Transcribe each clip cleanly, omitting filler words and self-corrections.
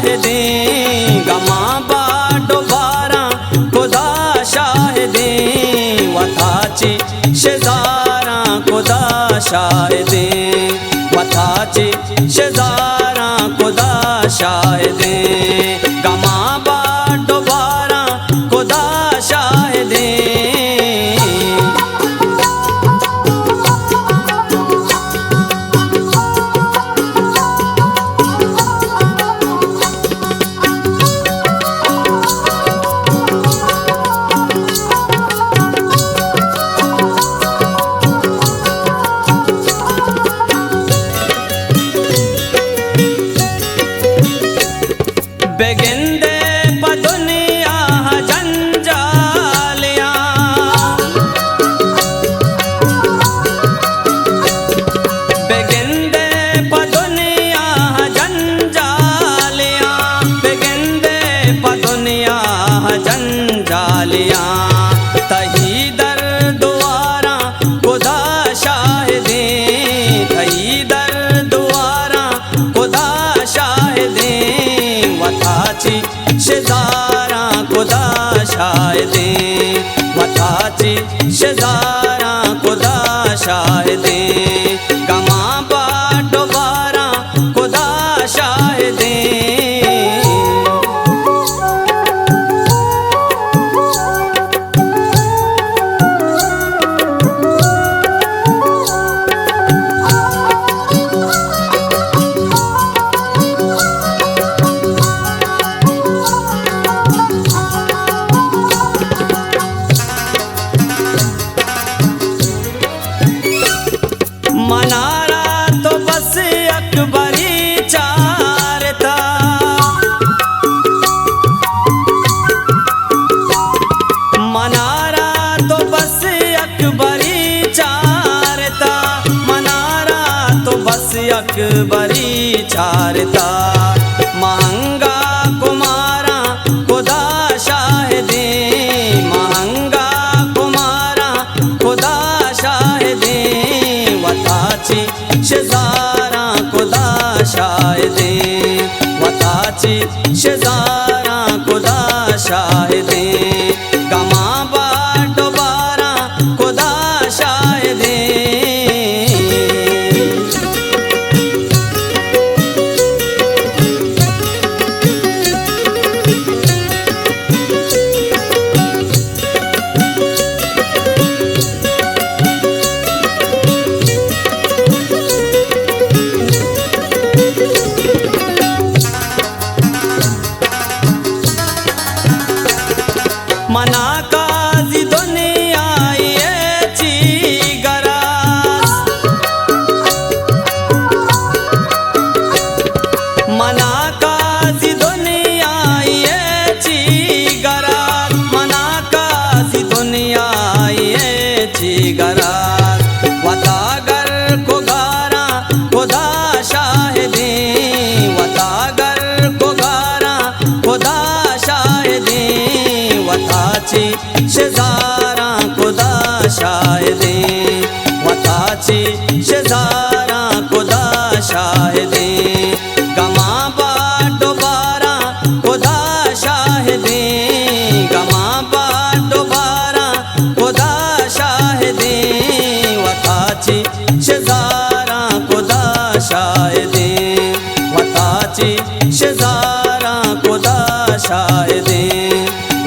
शाहिदे गमा बाडो बारा खुदा शाहिदे वथाची शेजारा खुदा शाहिदे वथाची शेजारा खुदा शाहिदे गमा बाडो बारा खुदा शाहिदे बेगिंदे पदुनिया जंजालियां बेगिंदे पदुनिया जंजालियां बेगिंदे पदुनिया जंजालियां तही दर दुआरा खुदा शाहिदे तही दर दुआरा खुदा शाहिदे वथाची शेजारा खुदा शाहिदे वथाची शेजारा खुदा शाहिदे गमा बाडो बारा खुदा शाहिदे मनारा तो बस अकबरी चारता मनारा तो बस अकबरी चारता मनारा तो बस अकबरी चारता महंगा कुमारा खुदा शाहिदे महंगा कुमारा खुदा शाहिदे वथाची शेजारा खुदा शाहिदे वथाची शेजारा खुदा शाहिदे गमा बाडो बारा खुदा शाहिदे मना काजी दुनिया ये ची गरास मना काजी दुनिया ये ची गरास मना काजी दुनिया ये ची गरास वतागर को गारा खुदा शाहिदे वतागर को गारा खुदा शाहिदे वथाची शेजारा खुदा शाहिदे वथाची शेजारा खुदा शाहिदे गमा बाडो बारा खुदा शाहिदे गमा बाडो बारा खुदा शाहिदे वथाची शेजारा खुदा शाहिदे वथाची शेजारा खुदा शाहिदे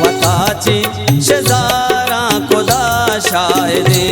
वथाची शेजारा खुदा शाहिदे।